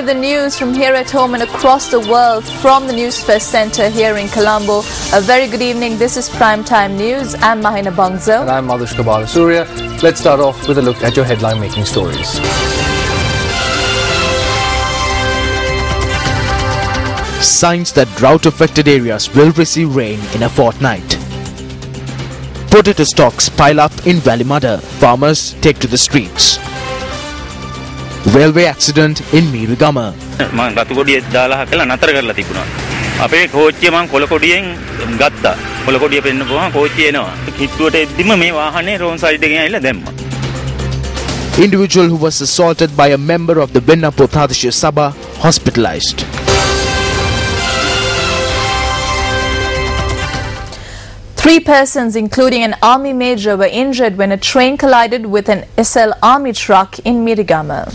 the news from here at home and across the world from the Newsfirst Centre here in Colombo. A very good evening. This is Primetime News. I'm Mahina Bangzo. And I'm Madhushka Balasuriya. Let's start off with a look at your headline-making stories. Signs that drought-affected areas will receive rain in a fortnight. Potato stocks pile up in Valimada. Farmers take to the streets. Railway accident in Mirigama. Individual who was assaulted by a member of the Benna Pradesha Sabha hospitalized. Three persons, including an army major, were injured when a train collided with an SL army truck in Mirigama.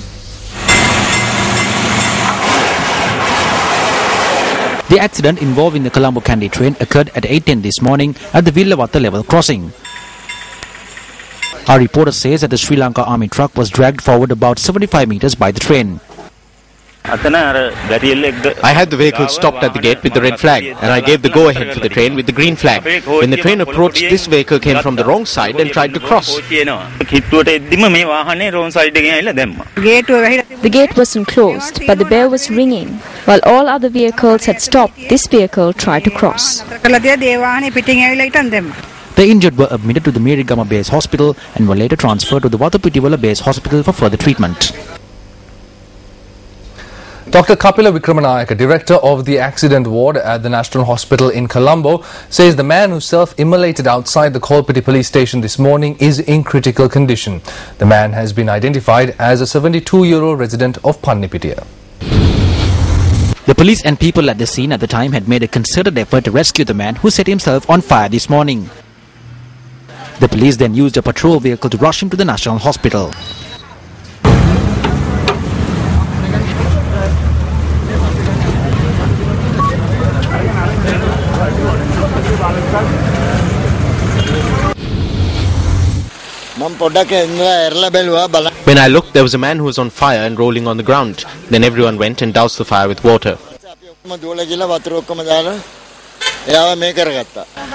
The accident involving the Colombo Kandy train occurred at 8:10 this morning at the Villavata level crossing. Our reporter says that the Sri Lanka army truck was dragged forward about 75 meters by the train. I had the vehicle stopped at the gate with the red flag and I gave the go-ahead for the train with the green flag. When the train approached, this vehicle came from the wrong side and tried to cross. The gate wasn't closed, but the bell was ringing. While all other vehicles had stopped, this vehicle tried to cross. The injured were admitted to the Mirigama base hospital and were later transferred to the Vatapitiwala base hospital for further treatment. Dr. Kapila Vikramanayaka, director of the accident ward at the National Hospital in Colombo, says the man who self-immolated outside the Kolpiti police station this morning is in critical condition. The man has been identified as a 72-year-old resident of Pannipitiya. The police and people at the scene at the time had made a concerted effort to rescue the man who set himself on fire this morning. The police then used a patrol vehicle to rush him to the National Hospital. When I looked, there was a man who was on fire and rolling on the ground. Then everyone went and doused the fire with water.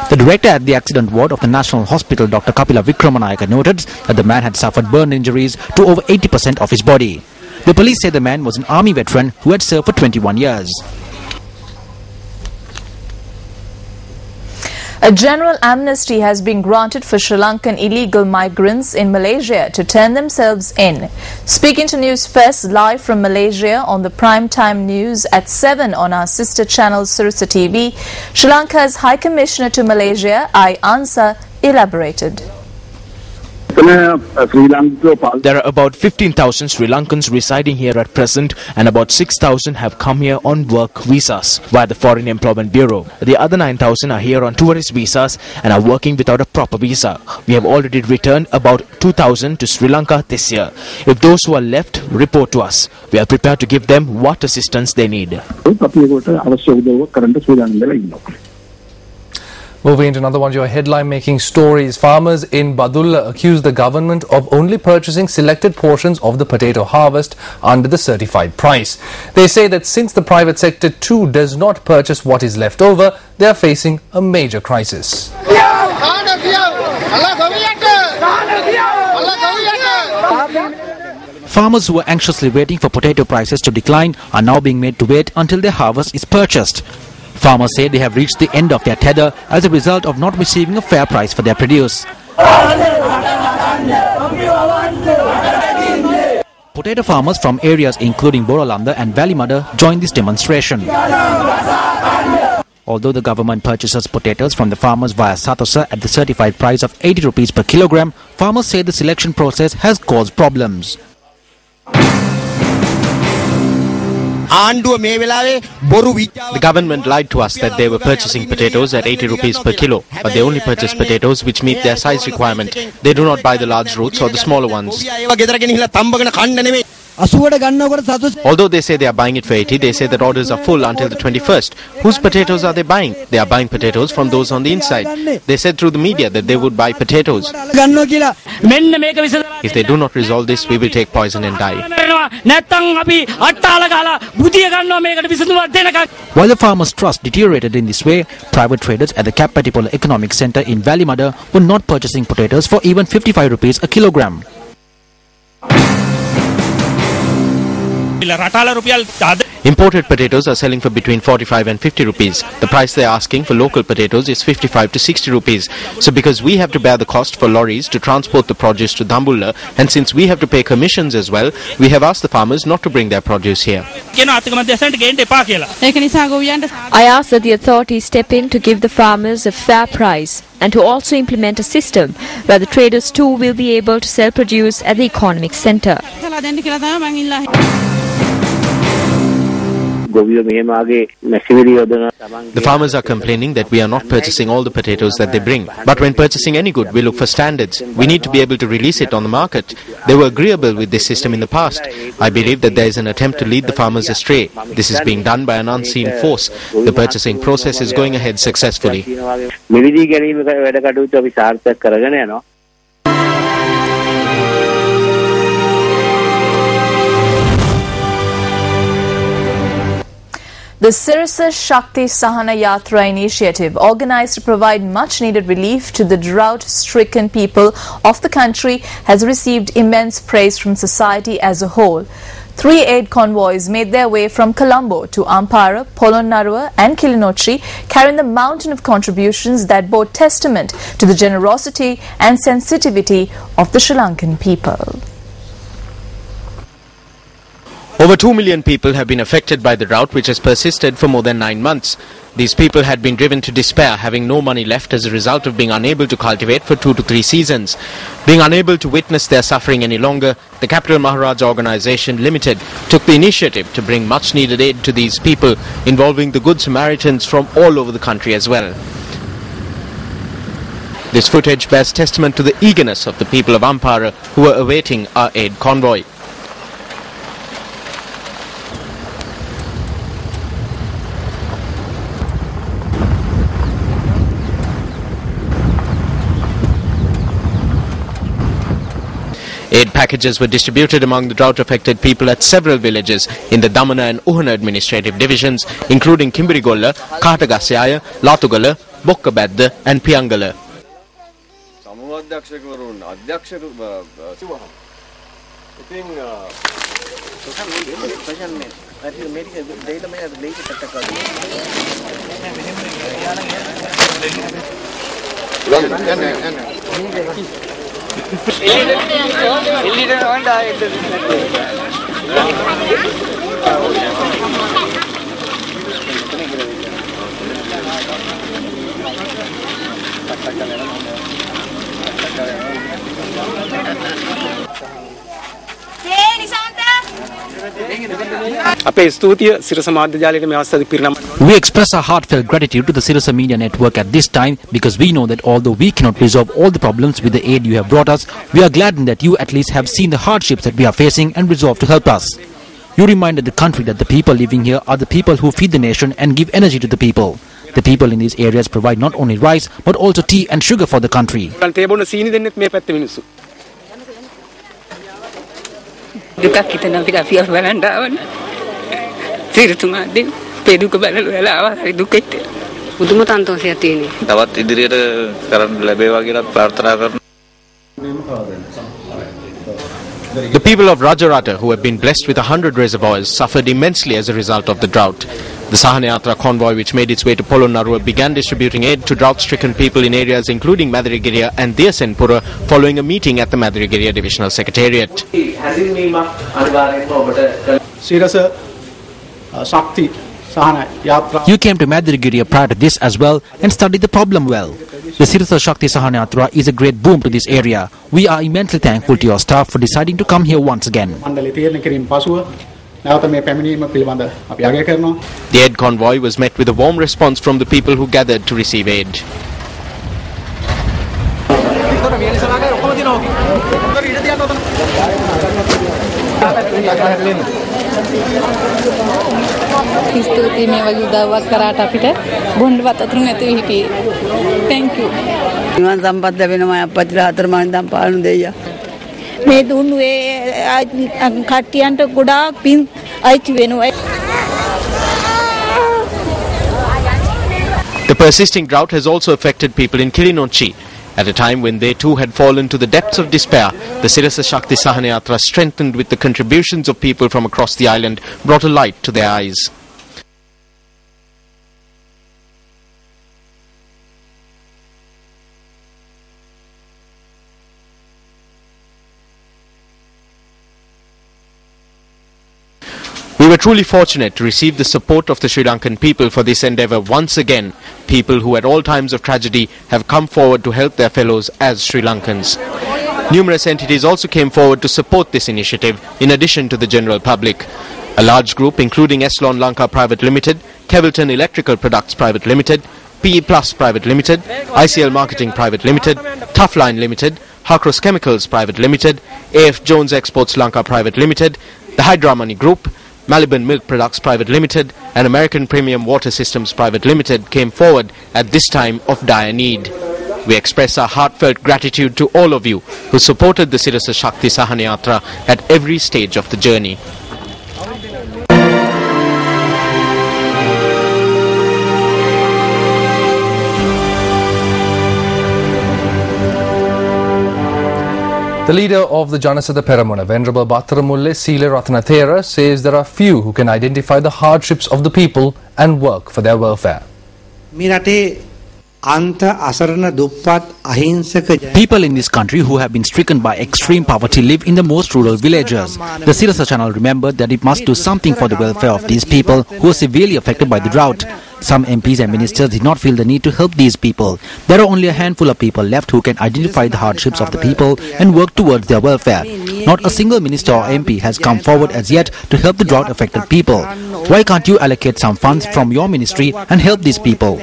The director at the accident ward of the National Hospital, Dr. Kapila Vikramanayaka, noted that the man had suffered burn injuries to over 80% of his body. The police said the man was an army veteran who had served for 21 years. A general amnesty has been granted for Sri Lankan illegal migrants in Malaysia to turn themselves in. Speaking to Newsfirst live from Malaysia on the Primetime News at 7 on our sister channel Surusa TV, Sri Lanka's High Commissioner to Malaysia, I. Ansar, elaborated. There are about 15,000 Sri Lankans residing here at present and about 6,000 have come here on work visas via the Foreign Employment Bureau. The other 9,000 are here on tourist visas and are working without a proper visa. We have already returned about 2,000 to Sri Lanka this year. If those who are left report to us, we are prepared to give them what assistance they need. Moving into another one of your headline-making stories, farmers in Badulla accuse the government of only purchasing selected portions of the potato harvest under the certified price. They say that since the private sector too does not purchase what is left over, they are facing a major crisis. Farmers who were anxiously waiting for potato prices to decline are now being made to wait until their harvest is purchased. Farmers say they have reached the end of their tether as a result of not receiving a fair price for their produce. Potato farmers from areas including Boralanda and Valimada joined this demonstration. Although the government purchases potatoes from the farmers via Satosa at the certified price of 80 rupees per kilogram, farmers say the selection process has caused problems. The government lied to us that they were purchasing potatoes at 80 rupees per kilo, but they only purchase potatoes which meet their size requirement. They do not buy the large roots or the smaller ones. Although they say they are buying it for 80, they say that orders are full until the 21st. Whose potatoes are they buying? They are buying potatoes from those on the inside. They said through the media that they would buy potatoes. If they do not resolve this, we will take poison and die. While the farmers' trust deteriorated in this way, private traders at the Kapatipola Economic Centre in Valimada were not purchasing potatoes for even 55 rupees a kilogram. Imported potatoes are selling for between 45 and 50 rupees. The price they are asking for local potatoes is 55 to 60 rupees. So because we have to bear the cost for lorries to transport the produce to Dambulla, and since we have to pay commissions as well, we have asked the farmers not to bring their produce here. I ask that the authorities step in to give the farmers a fair price and to also implement a system where the traders too will be able to sell produce at the economic centre. The farmers are complaining that we are not purchasing all the potatoes that they bring. But when purchasing any good, we look for standards. We need to be able to release it on the market. They were agreeable with this system in the past. I believe that there is an attempt to lead the farmers astray. This is being done by an unseen force. The purchasing process is going ahead successfully. The Sirsa Shakti Sahana Yatra initiative, organized to provide much-needed relief to the drought-stricken people of the country, has received immense praise from society as a whole. 3 aid convoys made their way from Colombo to Ampara, Polonnaruwa and Kilinochchi, carrying the mountain of contributions that bore testament to the generosity and sensitivity of the Sri Lankan people. Over 2 million people have been affected by the drought, which has persisted for more than 9 months. These people had been driven to despair, having no money left as a result of being unable to cultivate for 2 to 3 seasons. Being unable to witness their suffering any longer, the Capital Maharaja Organization Limited took the initiative to bring much needed aid to these people, involving the Good Samaritans from all over the country as well. This footage bears testament to the eagerness of the people of Ampara who were awaiting our aid convoy. Aid packages were distributed among the drought-affected people at several villages in the Damana and Uhana administrative divisions, including Kimbirigolla, Kahatagasayaya, Latugala, Bokkabadda and Piangala. We express our heartfelt gratitude to the Sirsa Media Network at this time because we know that although we cannot resolve all the problems with the aid you have brought us, we are glad that you at least have seen the hardships that we are facing and resolved to help us. You reminded the country that the people living here are the people who feed the nation and give energy to the people. The people in these areas provide not only rice but also tea and sugar for the country. The people of Rajarata, who have been blessed with 100 reservoirs, suffered immensely as a result of the drought. The Sahanayatra convoy, which made its way to Polonnaruwa, began distributing aid to drought-stricken people in areas including Madirigiriya and Diyasenpura following a meeting at the Madirigiriya Divisional Secretariat. You came to Madirigiriya prior to this as well and studied the problem well. The Sirsa Shakti Sahanayatra is a great boom to this area. We are immensely thankful to your staff for deciding to come here once again. The aid convoy was met with a warm response from the people who gathered to receive aid. ස්තුතියි මේ වගේ උදව්වක් කරාට අපිට බොන්නවත් අතුරු නැතුව හිටියේ. Thank you. නිවන් සම්පත් ලැබෙනවා අප්පච්චිලා හතරමං දම් පාලු දෙයියා. මේ දුන්නුවේ කට්ටියන්ට ගොඩාක් පින් අයිති වෙනවා. The persisting drought has also affected people in Kilinochchi. At a time when they too had fallen to the depths of despair, the Sirasa Shakti Sahana Yatra, strengthened with the contributions of people from across the island, brought a light to their eyes. We were truly fortunate to receive the support of the Sri Lankan people for this endeavour once again. People who at all times of tragedy have come forward to help their fellows as Sri Lankans. Numerous entities also came forward to support this initiative in addition to the general public. A large group including Eslon Lanka Private Limited, Kevilton Electrical Products Private Limited, PE Plus Private Limited, ICL Marketing Private Limited, Toughline Limited, Hakros Chemicals Private Limited, AF Jones Exports Lanka Private Limited, the Hydramani Group, Maliban Milk Products Private Limited and American Premium Water Systems Private Limited came forward at this time of dire need. We express our heartfelt gratitude to all of you who supported the Sirasa Shakti Sahana Yatra at every stage of the journey. The leader of the Janasada Peramuna, Venerable Battaramulle Sila Ratanathera, says there are few who can identify the hardships of the people and work for their welfare. People in this country who have been stricken by extreme poverty live in the most rural villages. The Sirasa channel remembered that it must do something for the welfare of these people who are severely affected by the drought. Some MPs and ministers did not feel the need to help these people. There are only a handful of people left who can identify the hardships of the people and work towards their welfare. Not a single minister or MP has come forward as yet to help the drought affected people. Why can't you allocate some funds from your ministry and help these people?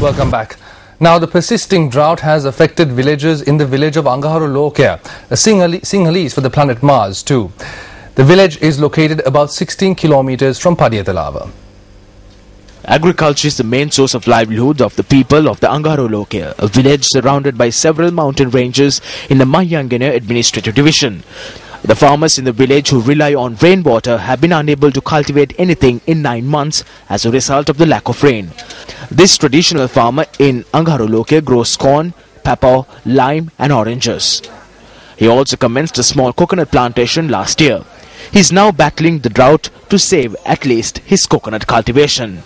Welcome back. Now, the persisting drought has affected villagers in the village of Angaharu Lokya, a Sinhalese for the planet Mars too. The village is located about 16 kilometers from Padiyathalava. Agriculture is the main source of livelihood of the people of the Angaharu Lokya, a village surrounded by several mountain ranges in the Mahayangana administrative division. The farmers in the village who rely on rainwater have been unable to cultivate anything in 9 months as a result of the lack of rain. This traditional farmer in Angaharu Lokya grows corn, pepper, lime and oranges. He also commenced a small coconut plantation last year. He is now battling the drought to save at least his coconut cultivation.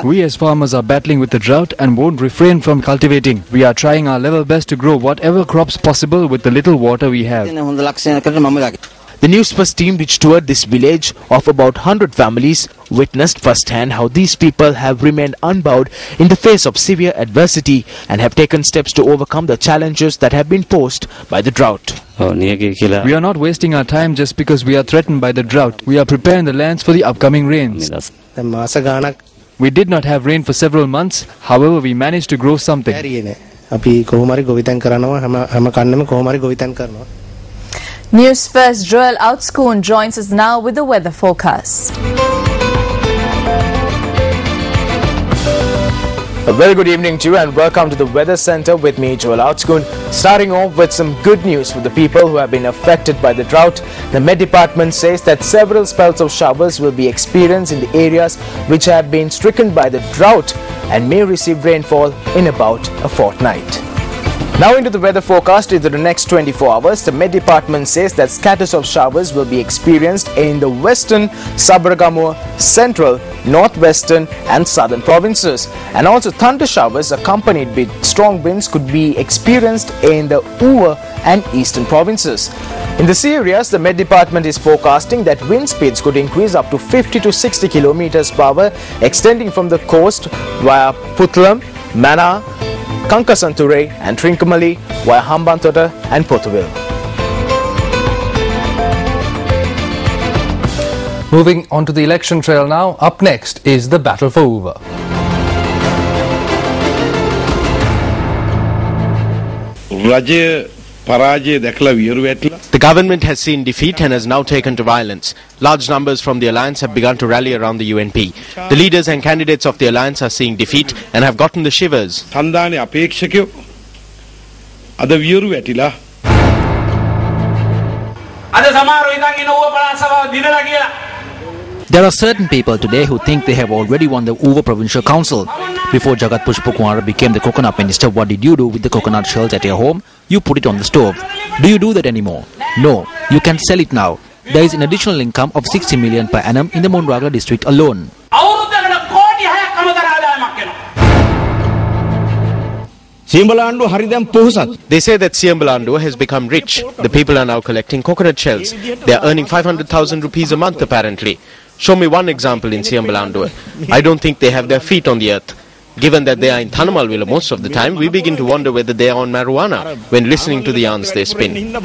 We as farmers are battling with the drought and won't refrain from cultivating. We are trying our level best to grow whatever crops possible with the little water we have. The Newsfirst team which toured this village of about 100 families witnessed firsthand how these people have remained unbowed in the face of severe adversity and have taken steps to overcome the challenges that have been posed by the drought. We are not wasting our time just because we are threatened by the drought. We are preparing the lands for the upcoming rains. We did not have rain for several months, however we managed to grow something. Newsfirst Joel Outscoon joins us now with the weather forecast. A very good evening to you and welcome to the Weather Center with me, Joel Outscoon. Starting off with some good news for the people who have been affected by the drought. The Met Department says that several spells of showers will be experienced in the areas which have been stricken by the drought and may receive rainfall in about a fortnight. Now into the weather forecast into the next 24 hours. The Met Department says that scatters of showers will be experienced in the western, Sabaragamuwa, central, northwestern and southern provinces. And also thunder showers accompanied with strong winds could be experienced in the Uva and eastern provinces. In the sea areas, the Met Department is forecasting that wind speeds could increase up to 50 to 60 kilometers per hour, extending from the coast via Puttalam, Mana, Kankasanture and Trincomalee via Hambantota and Pothuwil. Moving on to the election trail now, up next is the battle for Uva. The government has seen defeat and has now taken to violence. Large numbers from the alliance have begun to rally around the UNP. The leaders and candidates of the alliance are seeing defeat and have gotten the shivers. There are certain people today who think they have already won the Uva Provincial Council. Before Jagat Pushpakumara became the coconut minister, what did you do with the coconut shells at your home? You put it on the stove. Do you do that anymore? No, you can sell it now. There is an additional income of 60 million per annum in the Monraga district alone. They say that Siambalandu has become rich. The people are now collecting coconut shells. They are earning 500,000 rupees a month apparently. Show me one example in Siambalandu. I don't think they have their feet on the earth. Given that they are in Thanamalwila most of the time, we begin to wonder whether they are on marijuana when listening to the yarns they spin.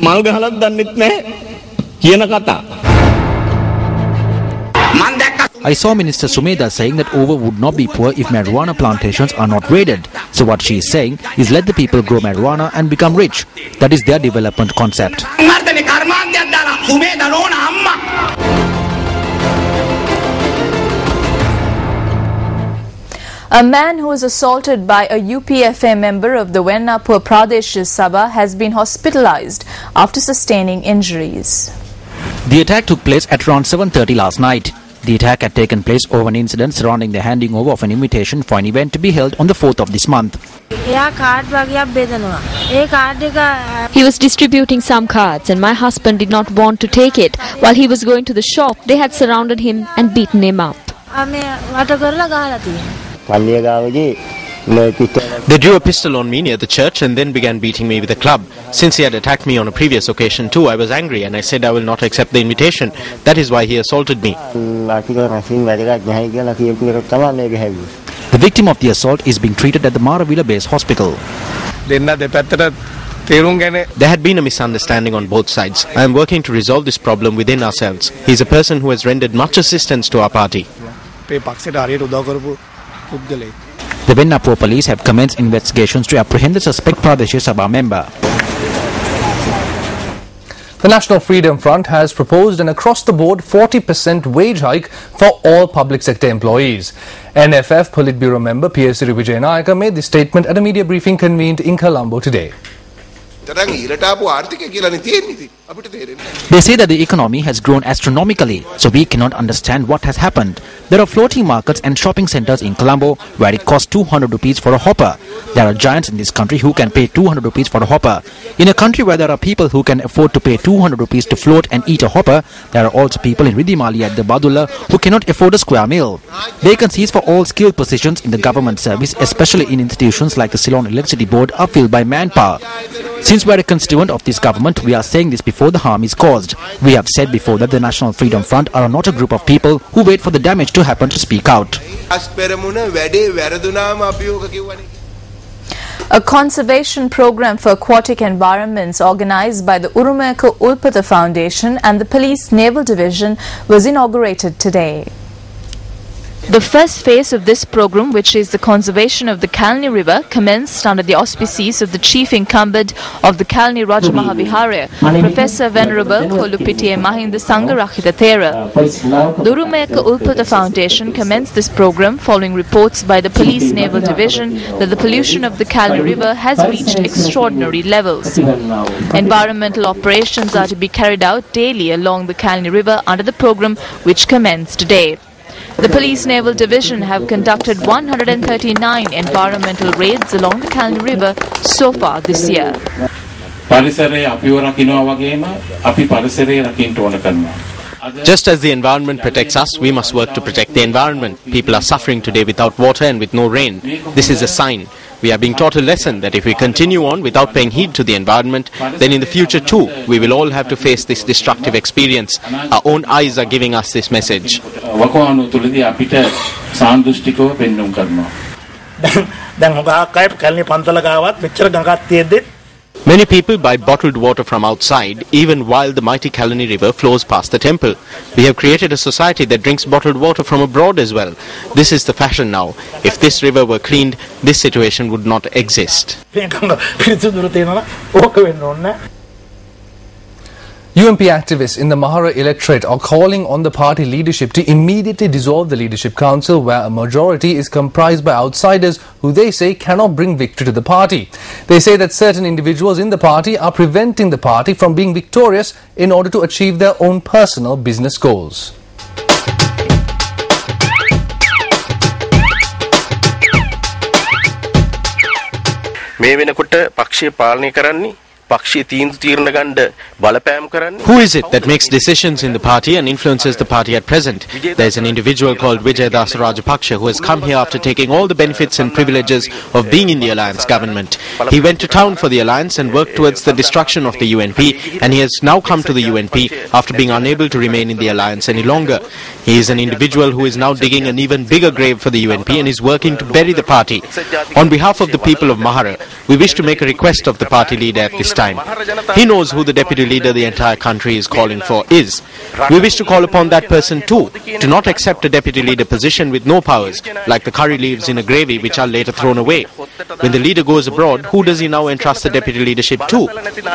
I saw Minister Sumedha saying that Uva would not be poor if marijuana plantations are not raided. So what she is saying is let the people grow marijuana and become rich. That is their development concept. A man who was assaulted by a UPFA member of the Wennapur Pradesh Sabha has been hospitalized after sustaining injuries. The attack took place at around 7:30 last night. The attack had taken place over an incident surrounding the handing over of an invitation for an event to be held on the 4th of this month. He was distributing some cards and my husband did not want to take it. While he was going to the shop, they had surrounded him and beaten him up. They drew a pistol on me near the church and then began beating me with a club. Since he had attacked me on a previous occasion too, I was angry and I said I will not accept the invitation. That is why he assaulted me. The victim of the assault is being treated at the Maravila Base Hospital. There had been a misunderstanding on both sides. I am working to resolve this problem within ourselves. He is a person who has rendered much assistance to our party. The Wennapur police have commenced investigations to apprehend the suspect Pradesh Sabha member. The National Freedom Front has proposed an across-the-board 40% wage hike for all public sector employees. NFF Politburo member P.S. Vijayanayaka made this statement at a media briefing convened in Colombo today. They say that the economy has grown astronomically, so we cannot understand what has happened. There are floating markets and shopping centers in Colombo where it costs 200 rupees for a hopper. There are giants in this country who can pay 200 rupees for a hopper. In a country where there are people who can afford to pay 200 rupees to float and eat a hopper, there are also people in Ridimali at the Badulla who cannot afford a square meal. Vacancies for all skilled positions in the government service, especially in institutions like the Ceylon Electricity Board, are filled by manpower. Since we are a constituent of this government, we are saying this before the harm is caused. We have said before that the National Freedom Front are not a group of people who wait for the damage to happen to speak out. A conservation program for aquatic environments organized by the Urumeka Ulpatha Foundation and the Police Naval Division was inaugurated today. The first phase of this program, which is the conservation of the Kalni River, commenced under the auspices of the chief incumbent of the Kalni Rajamahavihara, Professor Venerable Kolupitiye Mahinda Sangarakhita Thera. The Urumeka Ulpatha Foundation commenced this program following reports by the Police Naval Division that the pollution of the Kalni River has reached extraordinary levels. Environmental operations are to be carried out daily along the Kalni River under the program, which commenced today. The Police Naval Division have conducted 139 environmental raids along the Kalni River so far this year. Just as the environment protects us, we must work to protect the environment. People are suffering today without water and with no rain. This is a sign. We are being taught a lesson that if we continue on without paying heed to the environment, then in the future too, we will all have to face this destructive experience. Our own eyes are giving us this message. Many people buy bottled water from outside, even while the mighty Kalani River flows past the temple. We have created a society that drinks bottled water from abroad as well. This is the fashion now. If this river were cleaned, this situation would not exist. UNP activists in the Mahara electorate are calling on the party leadership to immediately dissolve the leadership council, where a majority is comprised by outsiders who they say cannot bring victory to the party. They say that certain individuals in the party are preventing the party from being victorious in order to achieve their own personal business goals. මේ වෙනකොට පක්ෂය පාලනය කරන්නේ පක්ෂයේ තීන්දුව తీරන ගන්න බලපෑම් කරන්නේ. Who is it that makes decisions in the party and influences the party at present? There is an individual called Vijay Rajapaksa who has come here after taking all the benefits and privileges of being in the alliance government. He went to town for the alliance and worked towards the destruction of the UNP, and he has now come to the UNP after being unable to remain in the alliance any longer. He is an individual who is now digging an even bigger grave for the UNP and is working to bury the party. On behalf of the people of Mahara, we wish to make a request of the party leader at this time. He knows who the deputy leader the entire country is calling for is. We wish to call upon that person too to not accept a deputy leader position with no powers, like the curry leaves in a gravy which are later thrown away. When the leader goes abroad, who does he now entrust the deputy leadership to?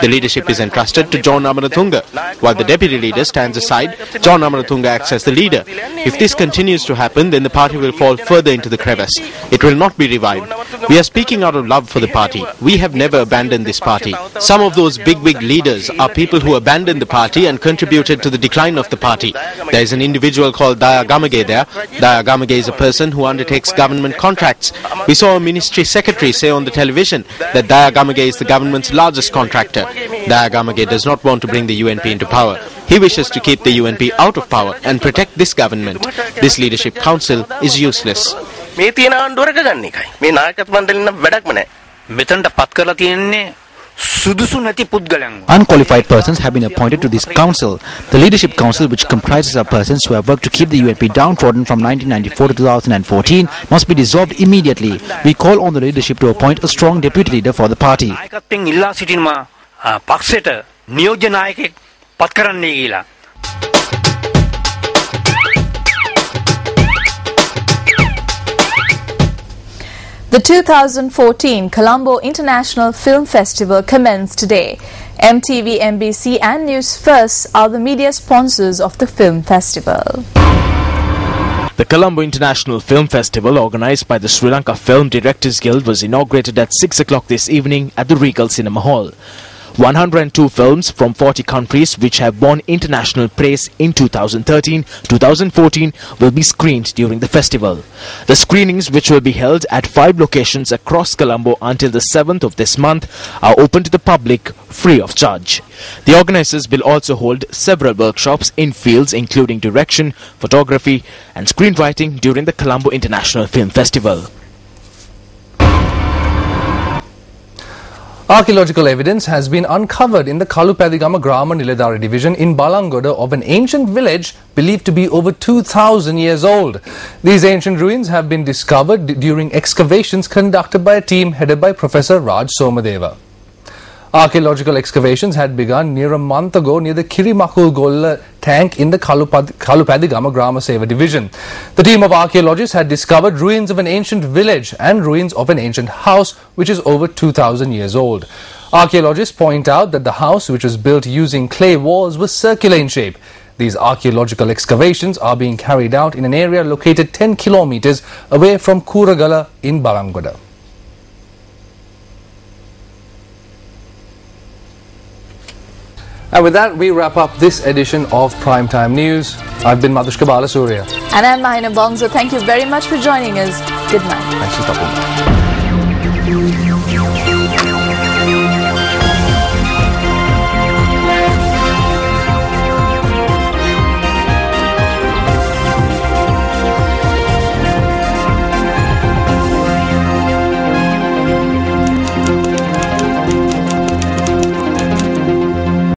The leadership is entrusted to John Amaratunga. While the deputy leader stands aside, John Amaratunga acts as the leader. If this continues to happen, then the party will fall further into the crevice. It will not be revived. We are speaking out of love for the party. We have never abandoned this party. Some of those big leaders are people who abandoned the party and contributed to the decline of the party. There is an individual called Daya Gamage there. Daya Gamage is a person who undertakes government contracts. We saw a ministry secretary say on the television that Daya Gamage is the government's largest contractor. Daya Gamage does not want to bring the UNP into power. He wishes to keep the UNP out of power and protect this government. This leadership council is useless. මේ තියෙන ආණ්ඩුවර ගන්න එකයි. මේ නායකත්ව මණ්ඩලෙන් නම් වැඩක්ම නැහැ. මෙතනට පත් කරලා තියෙන්නේ සුදුසු නැති පුද්ගලයන්. Unqualified persons have been appointed to this council. The leadership council, which comprises of persons who have worked to keep the UNP downtrodden from 1994 to 2014, must be dissolved immediately. We call on the leadership to appoint a strong deputy leader for the party. නායකත්වයෙන් ඉල්ලා සිටිනවා පක්ෂයට නියෝජ්‍ය නායකයෙක් පත් කරන්නයි කියලා. The 2014 Colombo International Film Festival commenced today. MTV, MBC and Newsfirst are the media sponsors of the film festival. The Colombo International Film Festival, organized by the Sri Lanka Film Directors Guild, was inaugurated at 6 o'clock this evening at the Regal Cinema Hall. 102 films from 40 countries which have won international praise in 2013-2014 will be screened during the festival. The screenings, which will be held at 5 locations across Colombo until the 7th of this month, are open to the public free of charge. The organizers will also hold several workshops in fields including direction, photography and screenwriting during the Colombo International Film Festival. Archaeological evidence has been uncovered in the Kalupadigama Grama Niladari division in Balangoda of an ancient village believed to be over 2,000 years old. These ancient ruins have been discovered during excavations conducted by a team headed by Professor Raj Somadeva. Archaeological excavations had begun near a month ago near the Kirimakul Golla tank in the Kalupadigama Grama Seva division. The team of archaeologists had discovered ruins of an ancient village and ruins of an ancient house which is over 2,000 years old. Archaeologists point out that the house, which was built using clay walls, was circular in shape. These archaeological excavations are being carried out in an area located 10 kilometers away from Kuragala in Balangoda. And with that, we wrap up this edition of Primetime News. I've been Madhushka Balasurya. And I'm Mahina Bongso. Thank you very much for joining us. Good night. Thanks for stopping by.